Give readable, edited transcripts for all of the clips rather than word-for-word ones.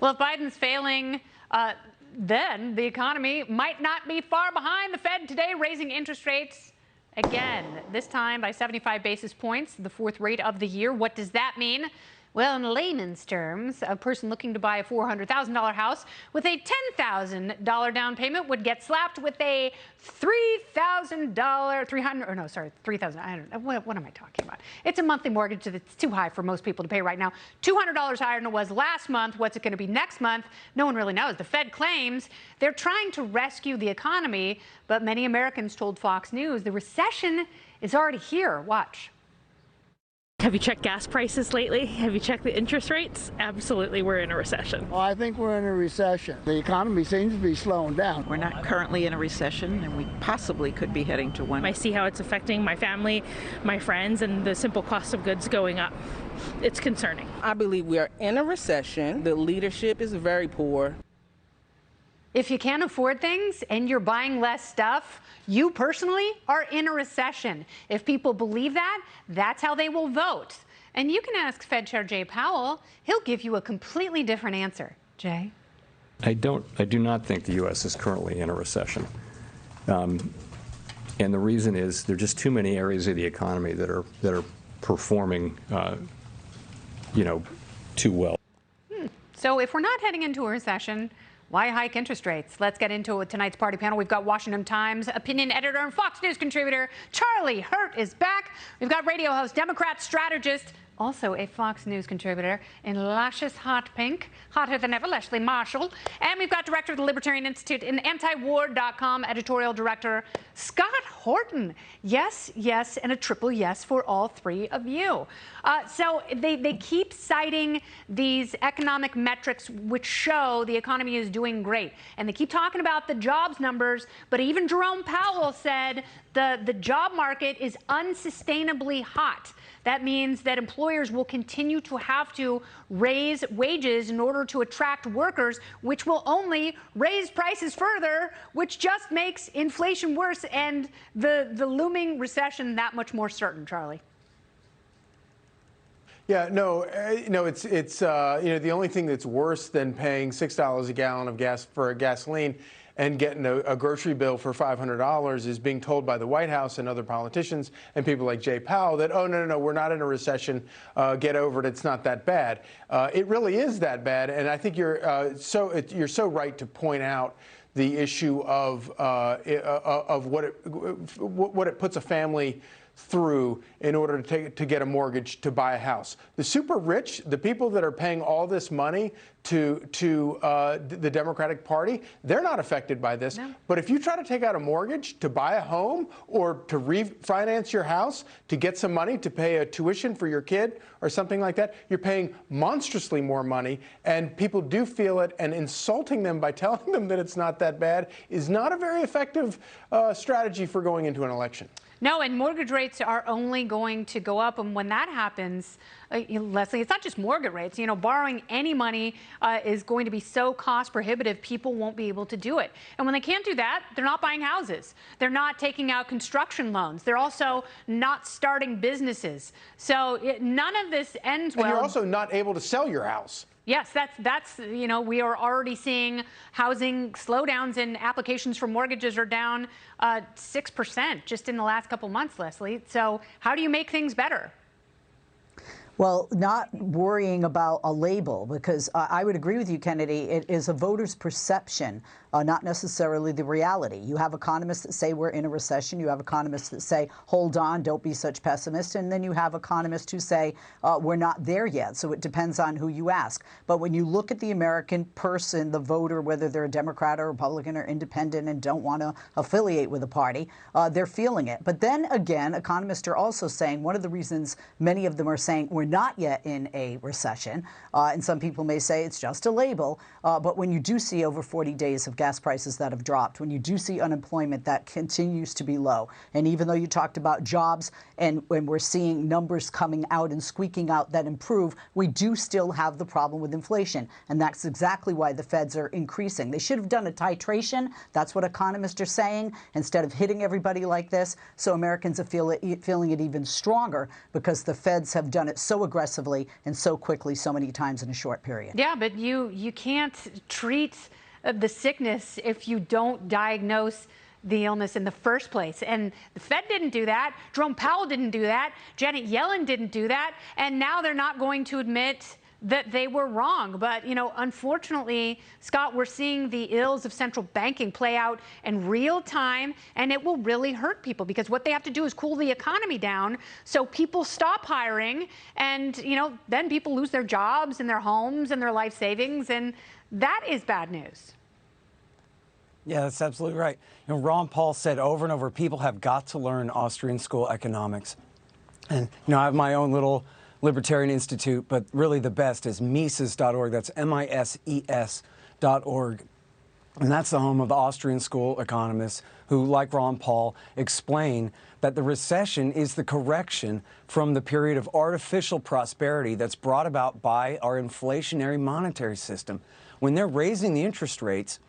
Well, if Biden's failing, then the economy might not be far behind. The Fed today raising interest rates again, this time by 75 basis points, the fourth rate of the year. What does that mean? Well, in layman's terms, a person looking to buy a $400,000 house with a $10,000 down payment would get slapped with a $3,000, $3,000, I don't know, what am I talking about? It's a monthly mortgage that's too high for most people to pay right now. $200 higher than it was last month. What's it going to be next month? No one really knows. The Fed claims they're trying to rescue the economy, but many Americans told Fox News the recession is already here. Watch. Have you checked gas prices lately? Have you checked the interest rates? Absolutely, we're in a recession. Well, I think we're in a recession. The economy seems to be slowing down. We're not currently in a recession, and we possibly could be heading to one. I see how it's affecting my family, my friends, and the simple cost of goods going up. It's concerning. I believe we are in a recession. The leadership is very poor. If you can't afford things and you're buying less stuff, you personally are in a recession. If people believe that, that's how they will vote. And you can ask Fed Chair Jay Powell. He'll give you a completely different answer. Jay? I do not think the U.S. is currently in a recession. And the reason is there are just too many areas of the economy that are performing, too well. So if we're not heading into a recession, why hike interest rates? Let's get into it with tonight's party panel. We've got Washington Times opinion editor and Fox News contributor Charlie Hurt is back. We've got radio host, Democrat strategist, also a Fox News contributor in luscious hot pink, hotter than ever, Leslie Marshall. And we've got director of the Libertarian Institute and antiwar.com editorial director Scott Horton. Yes, yes, and a triple yes for all three of you. So they keep citing these economic metrics which show the economy is doing great. And they keep talking about the jobs numbers, but even Jerome Powell said the job market is unsustainably hot. That means that employers will continue to have to raise wages in order to attract workers, which will only raise prices further, which just makes inflation worse and the looming recession that much more certain, Charlie. Yeah, it's the only thing that's worse than paying $6 a gallon of gas for gasoline and getting a grocery bill for $500 is being told by the White House and other politicians and people like Jay Powell that, oh, no, we're not in a recession. Get over it. It's not that bad. It really is that bad. And I think you're so right to point out the issue of what it puts a family through in order to get a mortgage to buy a house. The super rich, the people that are paying all this money to the Democratic Party, they're not affected by this. No. But if you try to take out a mortgage to buy a home or to refinance your house to get some money to pay a tuition for your kid or something like that, you're paying monstrously more money, and people do feel it, and insulting them by telling them that it's not that bad is not a very effective strategy for going into an election. No, and mortgage rates are only going to go up. And when that happens, Leslie, it's not just mortgage rates. Borrowing any money is going to be so cost prohibitive, people won't be able to do it. And when they can't do that, they're not buying houses. They're not taking out construction loans. They're also not starting businesses. So none of this ends well. And you're also not able to sell your house. Yes, that's we are already seeing housing slowdowns, and applications for mortgages are down 6% just in the last couple months, Leslie. So how do you make things better? Well, not worrying about a label, because I would agree with you, Kennedy. It is a voter's perception, not necessarily the reality. You have economists that say we're in a recession. You have economists that say, hold on, don't be such pessimists. And then you have economists who say we're not there yet. So it depends on who you ask. But when you look at the American person, the voter, whether they're a Democrat or Republican or independent and don't want to affiliate with a party, they're feeling it. But then again, economists are also saying one of the reasons many of them are saying we're not yet in a recession, and some people may say it's just a label, but when you do see over 40 days of gas gas prices that have dropped, when you do see unemployment that continues to be low, and even though you talked about jobs and when we're seeing numbers coming out and squeaking out that improve, we do still have the problem with inflation. And that's exactly why the feds are increasing. They should have done a titration. That's what economists are saying, instead of hitting everybody like this. So Americans are feeling it even stronger because the feds have done it so aggressively and so quickly so many times in a short period. Yeah, but you can't treat the sickness if you don't diagnose the illness in the first place. And the Fed didn't do that. Jerome Powell didn't do that. Janet Yellen didn't do that. And now they're not going to admit that they were wrong. But, you know, unfortunately, Scott, we're seeing the ills of central banking play out in real time, and it will really hurt people because what they have to do is cool the economy down so people stop hiring, and, you know, then people lose their jobs and their homes and their life savings, and that is bad news. Yeah, that's absolutely right. You know, Ron Paul said over and over, people have got to learn Austrian school economics. And, you know, I have my own little libertarian institute, but really the best is Mises.org. That's MISES.org. And that's the home of the Austrian school economists who, like Ron Paul, explain that the recession is the correction from the period of artificial prosperity that's brought about by our inflationary monetary system. When they're raising the interest rates,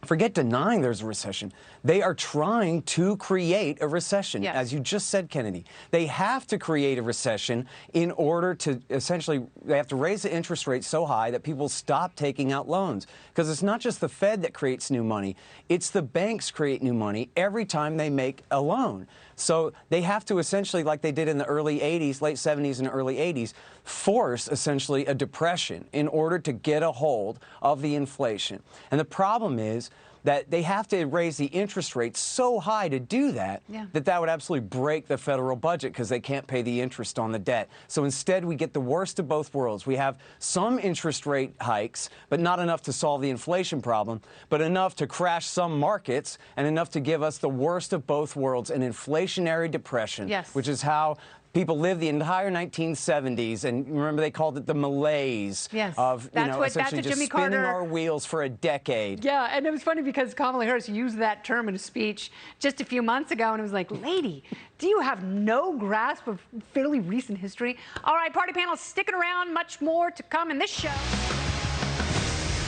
forget denying there's a recession. They are trying to create a recession, yes. As you just said, Kennedy. They have to create a recession in order to essentially, they have to raise the interest rate so high that people stop taking out loans. Because it's not just the Fed that creates new money, it's the banks create new money every time they make a loan. So they have to essentially, like they did in the early 80s, late 70s and early 80s, force essentially a depression in order to get a hold of the inflation. And the problem is that they have to raise the interest rate so high to do that, that would absolutely break the federal budget because they can't pay the interest on the debt. So instead, we get the worst of both worlds. We have some interest rate hikes, but not enough to solve the inflation problem, but enough to crash some markets and enough to give us the worst of both worlds, an inflationary depression, which is how people lived the entire 1970s, and remember they called it the malaise of, you know, essentially just spinning our wheels for a decade. Yeah, and it was funny because Kamala Harris used that term in a speech just a few months ago, and it was like, lady, do you have no grasp of fairly recent history? All right, party panel, sticking around, much more to come in this show.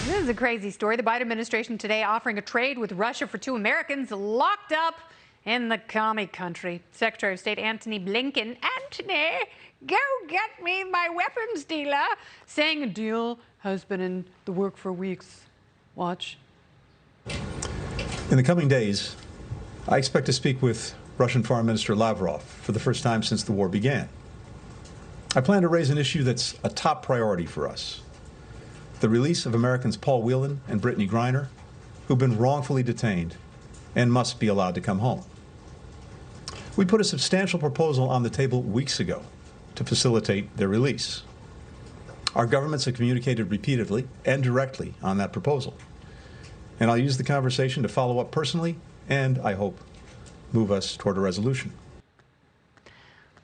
This is a crazy story. The Biden administration today offering a trade with Russia for 2 Americans locked up in the commie country. Secretary of State Antony Blinken, Antony, go get me my weapons dealer, saying a deal has been in the work for weeks. Watch. In the coming days, I expect to speak with Russian Foreign Minister Lavrov for the first time since the war began. I plan to raise an issue that's a top priority for us: the release of Americans Paul Whelan and Brittany Griner, who've been wrongfully detained and must be allowed to come home. We put a substantial proposal on the table weeks ago to facilitate their release. Our governments have communicated repeatedly and directly on that proposal. And I'll use the conversation to follow up personally and, I hope, move us toward a resolution.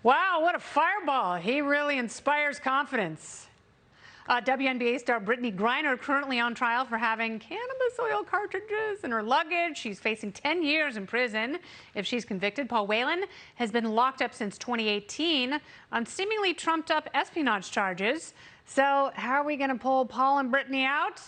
Wow, what a fireball. He really inspires confidence. WNBA star Brittany Griner currently on trial for having cannabis oil cartridges in her luggage. She's facing 10 years in prison if she's convicted. Paul Whelan has been locked up since 2018 on seemingly trumped-up espionage charges. So how are we going to pull Paul and Brittany out?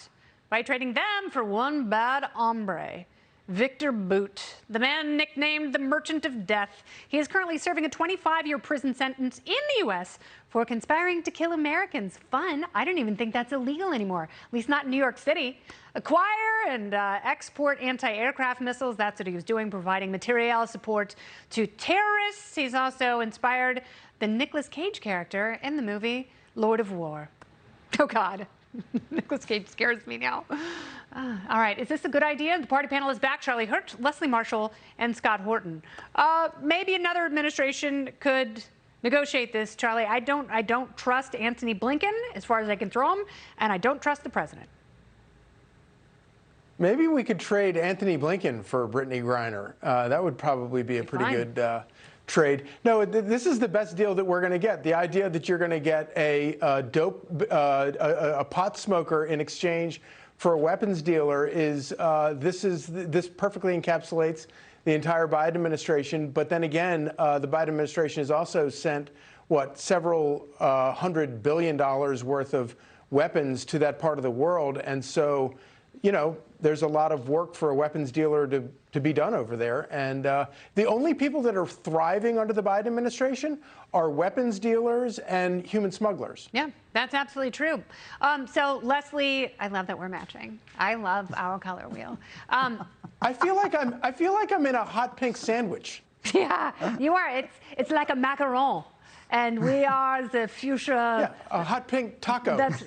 By trading them for one bad hombre, Victor Boot, the man nicknamed the Merchant of Death. He is currently serving a 25-year prison sentence in the U.S. for conspiring to kill Americans. Fun. I don't even think that's illegal anymore, at least not in New York City. Acquire and export anti-aircraft missiles. That's what he was doing, providing material support to terrorists. He's also inspired the Nicolas Cage character in the movie Lord of War. Oh, God. Nicolas Cage scares me now. All right, is this a good idea? The party panel is back. Charlie Hurt, Leslie Marshall, and Scott Horton. Maybe another administration could negotiate this, Charlie. I don't trust Antony Blinken as far as I can throw him, and I don't trust the president. Maybe we could trade Antony Blinken for Brittany Griner. That would probably be a pretty good trade. No, this is the best deal that we're going to get. The idea that you're going to get a pot smoker in exchange for a weapons dealer is this perfectly encapsulates the entire Biden administration. But then again, the Biden administration has also sent, several $100 billion worth of weapons to that part of the world. And so, there's a lot of work for a weapons dealer to be done over there. And the only people that are thriving under the Biden administration are weapons dealers and human smugglers. Yeah, that's absolutely true. So, Leslie, I love that we're matching. I love our color wheel. I feel like I'm in a hot pink sandwich. Yeah, you are. It's like a macaron. And we are the fuchsia. Yeah, a hot pink taco. That's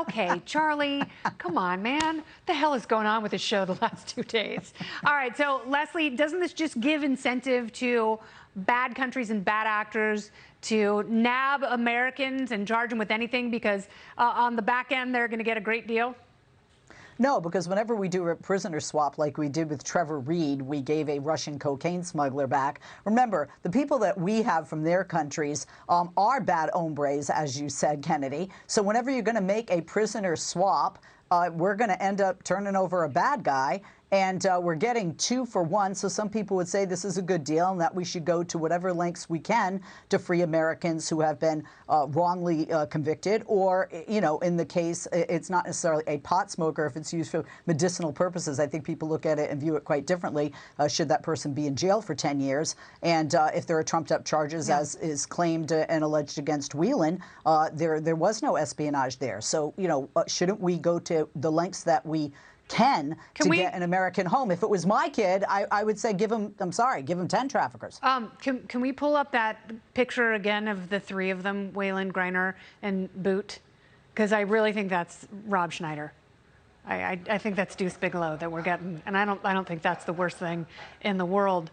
okay, Charlie. Come on, man. The hell is going on with this show the last 2 days? All right, so Leslie, doesn't this just give incentive to bad countries and bad actors to nab Americans and charge them with anything because on the back end they're going to get a great deal? No, because whenever we do a prisoner swap like we did with Trevor Reed, we gave a Russian cocaine smuggler back. Remember, the people that we have from their countries are bad hombres, as you said, Kennedy. So whenever you're going to make a prisoner swap, we're going to end up turning over a bad guy. And we're getting 2 for 1. So some people would say this is a good deal and that we should go to whatever lengths we can to free Americans who have been wrongly convicted. Or, in the case, it's not necessarily a pot smoker if it's used for medicinal purposes. I think people look at it and view it quite differently. Should that person be in jail for 10 years? And if there are trumped up charges, as is claimed and alleged against Whelan, there was no espionage there. So, shouldn't we go to the lengths that we can get an American home? If it was my kid, I would say give him 10 traffickers. Can we pull up that picture again of the 3 of them, Whelan, Griner, and Boot? Because I really think that's Rob Schneider. I think that's Deuce Bigelow that we're getting, and I don't think that's the worst thing in the world.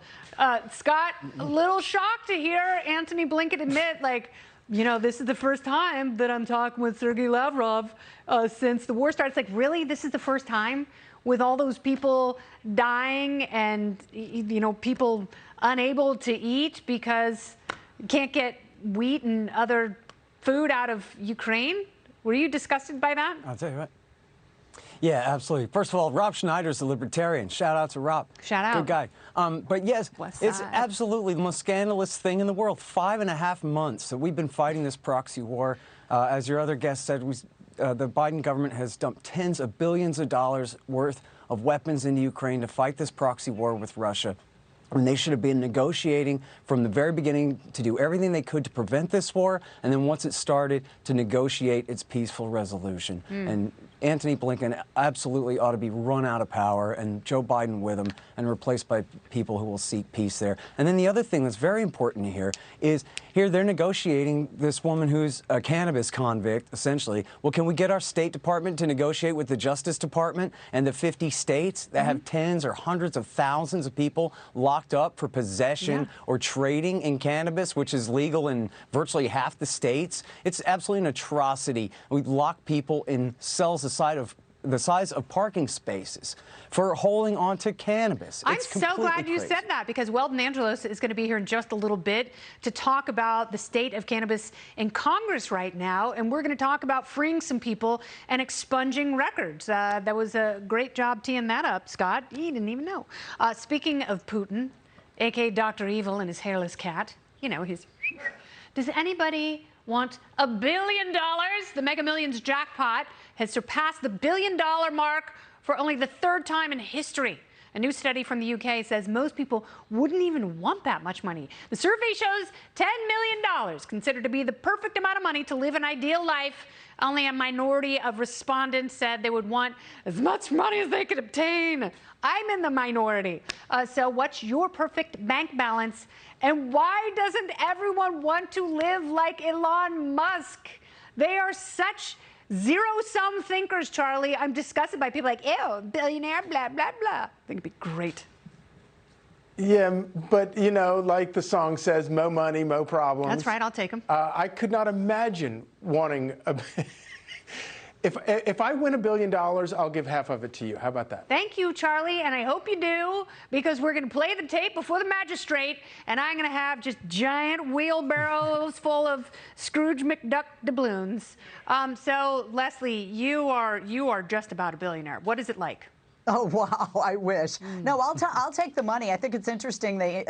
Scott, a little shocked to hear Antony Blinken admit, this is the first time that I'm talking with Sergei Lavrov since the war started. It's like, really? This is the first time with all those people dying and, people unable to eat because you can't get wheat and other food out of Ukraine? Were you disgusted by that? I'll tell you what. Yeah, absolutely. First of all, Rob Schneider's a libertarian. Shout out to Rob. Shout out. Good guy. But yes, it's absolutely the most scandalous thing in the world. 5.5 months that we've been fighting this proxy war. As your other guest said, the Biden government has dumped tens of billions of dollars worth of weapons into Ukraine to fight this proxy war with Russia. And they should have been negotiating from the very beginning to do everything they could to prevent this war, and then once it started, to negotiate its peaceful resolution. And Antony Blinken absolutely ought to be run out of power, and Joe Biden with him, and replaced by people who will seek peace there. And then the other thing that's very important here is, here they're negotiating this woman who's a cannabis convict, essentially. Well, can we get our State Department to negotiate with the Justice Department and the 50 states that have tens or hundreds of thousands of people locked up for possession or trading in cannabis, which is legal in virtually half the states? It's absolutely an atrocity. We lock people in cells the size of parking spaces for holding on to cannabis. I'm so glad you said that, because Weldon Angelos is going to be here in just a little bit to talk about the state of cannabis in Congress right now, and we're going to talk about freeing some people and expunging records. That was a great job teeing that up, Scott. He didn't even know. Speaking of Putin, a.k.a. Dr. Evil and his hairless cat, does anybody want $1 billion? The Mega Millions jackpot has surpassed the $1 billion mark for only the 3rd time in history. A new study from the UK says most people wouldn't even want that much money. The survey shows $10 million, considered to be the perfect amount of money to live an ideal life. Only a minority of respondents said they would want as much money as they could obtain. I'm in the minority. So what's your perfect bank balance? And why doesn't everyone want to live like Elon Musk? They are such zero-sum thinkers, Charlie. I'm disgusted by people like, ew, billionaire, blah, blah, blah. I think it'd be great. Yeah, but, like the song says, mo money, mo problems. That's right, I'll take them. I could not imagine wanting If I win $1 billion, I'll give half of it to you. How about that? Thank you, Charlie, and I hope you do, because we're going to play the tape before the magistrate, and I'm going to have just giant wheelbarrows full of Scrooge McDuck doubloons. So, Leslie, you are just about a billionaire. What is it like? Oh, wow, I wish. No, I'll take the money. I think it's interesting they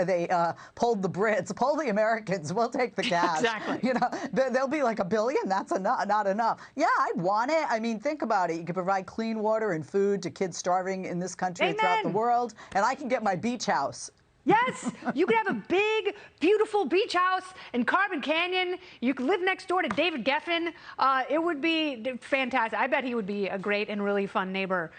polled the Brits. Poll the Americans. We'll take the cash. Exactly. You know, they'll be like $1 billion. That's not enough. Yeah, I'd want it. I mean, think about it. You could provide clean water and food to kids starving in this country and throughout the world, and I can get my beach house. Yes, you could have a big, beautiful beach house in Carbon Canyon. You could live next door to David Geffen. It would be fantastic. I bet he would be a great and really fun neighbor.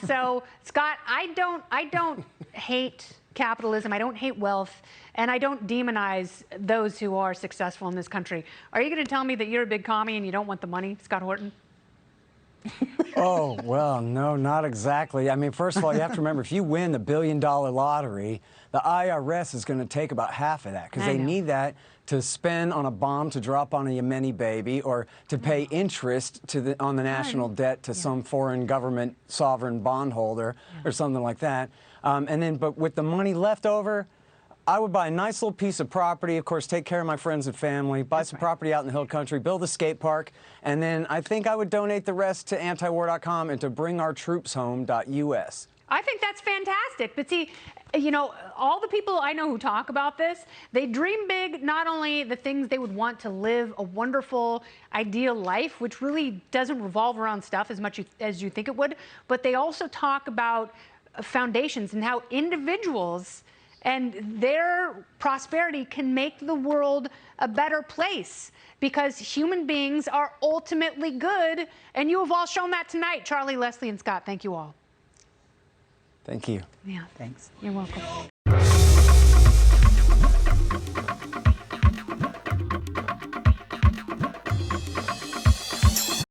So, Scott, I don't hate capitalism. I don't hate wealth, and I don't demonize those who are successful in this country. Are you going to tell me that you're a big commie and you don't want the money, Scott Horton? Oh, well, no, not exactly. I mean, first of all, you have to remember, if you win the $1 billion lottery, the IRS is going to take about half of that because they need that to spend on a bomb to drop on a Yemeni baby or to pay interest on the national debt to some foreign government sovereign bondholder or something like that. But with the money left over, I would buy a nice little piece of property, of course, take care of my friends and family, buy some property out in the hill country, build a skate park, and then I think I would donate the rest to antiwar.com and to bringourtroopshome.us. I think that's fantastic. But see, you know, all the people I know who talk about this, they dream big, not only the things they would want to live a wonderful, ideal life, which really doesn't revolve around stuff as much as you think it would, but they also talk about foundations and how individuals and their prosperity can make the world a better place, because human beings are ultimately good, and you have all shown that tonight. Charlie, Leslie, and Scott, thank you all. Thank you. Yeah, thanks. You're welcome.